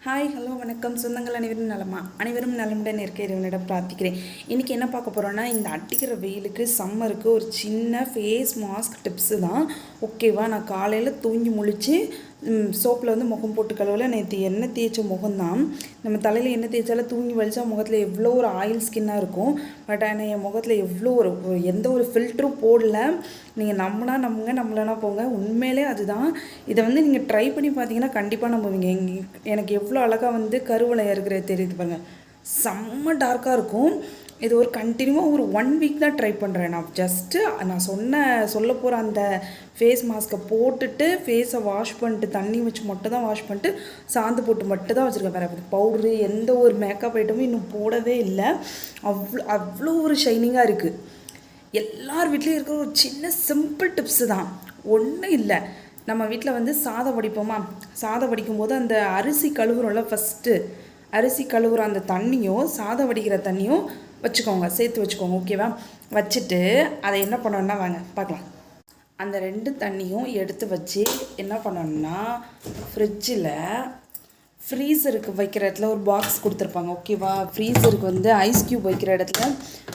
Hi hello வணக்கம் சொந்தங்கள் அனைவரும் நலமா அனைவரும் நலமுடன் இருக்க இறைவனிடம் பிரார்த்திக்கிறேன். இன்றைக்கி என்ன பார்க்க போகிறோன்னா, இந்த அடிக்கிற வெயிலுக்கு சம்மருக்கு ஒரு சின்ன ஃபேஸ் மாஸ்க் டிப்ஸு தான். ஓகேவா, நான் காலையில் தூங்கி முழித்து சோப்பில் வந்து முகம் போட்டு கழுவல. நேற்று எண்ணெய் தேய்ச்ச முகம்தான். நம்ம தலையில் எண்ணெய் தேய்ச்சாலும் தூங்கி வலிச்சா முகத்தில் எவ்வளோ ஒரு ஆயில் ஸ்கின்னாக இருக்கும். பட் ஆனால் என் முகத்தில் எவ்வளோ எந்த ஒரு ஃபில்டரும் போடல. நீங்கள் நம்பினா நம்புங்க, நம்மளனா போங்க. உண்மையிலே அதுதான். இதை வந்து நீங்கள் ட்ரை பண்ணி பார்த்தீங்கன்னா கண்டிப்பாக நம்புவீங்க. எனக்கு எவ்வளோ அழகாக வந்து கருவளை இருக்கிறது தெரியுது பாருங்கள். செம்ம டார்க்காக இருக்கும். இது ஒரு கண்டினியூவாக ஒரு 1 வீக் தான் ட்ரை பண்ணுறேன். நான் சொல்ல போகிற அந்த ஃபேஸ் மாஸ்க்கை போட்டுட்டு ஃபேஸை வாஷ் பண்ணிட்டு தண்ணி வச்சு மட்டும் தான் வாஷ் பண்ணிட்டு சாந்து போட்டு மட்டும் தான் வச்சுருக்கேன். வேறு பவுட்ரு எந்த ஒரு மேக்கப் ஐட்டமும் இன்னும் போடவே இல்லை. அவ்வளோ ஒரு ஷைனிங்காக இருக்குது. எல்லார் வீட்லேயும் இருக்கிற ஒரு சின்ன சிம்பிள் டிப்ஸு தான். ஒன்றும் இல்லை. நம்ம வீட்டில் வந்து சாதம் வடிப்போமா, சாதம் வடிக்கும்போது அந்த அரிசி கழுவுறோம்ல, ஃபஸ்ட்டு அரிசி கழுவுற அந்த தண்ணியும் சாதம் வடிக்கிற தண்ணியும் வச்சுக்கோங்க, சேர்த்து வச்சுக்கோங்க. ஓகேவா, வச்சுட்டு அதை என்ன பண்ணணுன்னா வாங்க பார்க்கலாம். அந்த 2 தண்ணியும் எடுத்து வச்சு என்ன பண்ணணுன்னா, ஃப்ரீசருக்கு வைக்கிற இடத்துல ஒரு பாக்ஸ் கொடுத்துருப்பாங்க. ஓகேவா, ஃப்ரீசருக்கு வந்து ஐஸ் க்யூப் வைக்கிற இடத்துல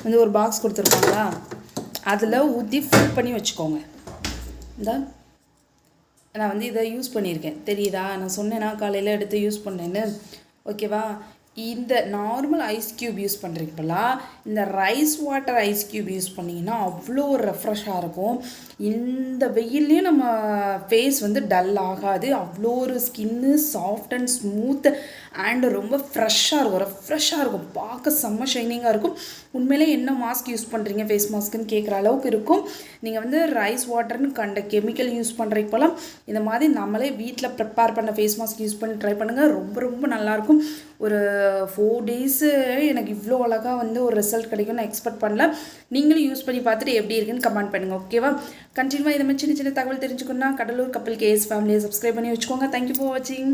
வந்து ஒரு பாக்ஸ் கொடுத்துருப்பாங்களா, அதில் ஊற்றி ஃபில் பண்ணி வச்சுக்கோங்க. நான் வந்து இதை யூஸ் பண்ணியிருக்கேன், தெரியுதா? நான் சொன்னேன்னா காலையில் எடுத்து யூஸ் பண்ணேன்னு. ஓகேவா, இந்த நார்மல் ஐஸ் க்யூப் யூஸ் பண்ணுறீங்களா, இந்த rice water ice cube use பண்ணிங்கன்னா அவ்வளோ ஒரு ரெஃப்ரெஷ்ஷாக இருக்கும். இந்த வெயில்லையும் நம்ம ஃபேஸ் வந்து டல் ஆகாது. அவ்வளோ ஒரு skin soft and smooth and ரொம்ப ரெஃப்ரெஷ்ஷாக இருக்கும். பார்க்க செம்ம ஷைனிங்காக இருக்கும். உண்மையிலே என்ன மாஸ்க் யூஸ் பண்ணுறீங்க, ஃபேஸ் மாஸ்க்குன்னு கேட்குற அளவுக்கு இருக்கும். நீங்கள் வந்து ரைஸ் வாட்டர்னு கண்ட கெமிக்கல் யூஸ் பண்ணுறதுக்கு போகலாம். இந்த மாதிரி நம்மளே வீட்டில் ப்ரிப்பேர் பண்ண ஃபேஸ் மாஸ்க் யூஸ் பண்ணி ட்ரை பண்ணுங்கள். ரொம்ப ரொம்ப நல்லாயிருக்கும். ஒரு 4 டேஸு எனக்கு இவ்வளோ அழகாக வந்து ஒரு ரிசல்ட் கிடைக்கும் நான் எக்ஸ்பெக்ட் பண்ணல. நீங்களும் யூஸ் பண்ணி பார்த்துட்டு எப்படி இருக்குன்னு கமெண்ட் பண்ணுங்கள். ஓகேவா, கண்டினியூவாக இதை மாதிரி சின்ன சின்ன தகவல் தெரிஞ்சுக்கணுன்னா கடலூர் கப்பல் கேஎஸ் ஃபேமிலியை சப்ஸ்கிரைப் பண்ணி வச்சுக்கோங்க. தேங்க்யூ ஃபார் வாட்சிங்.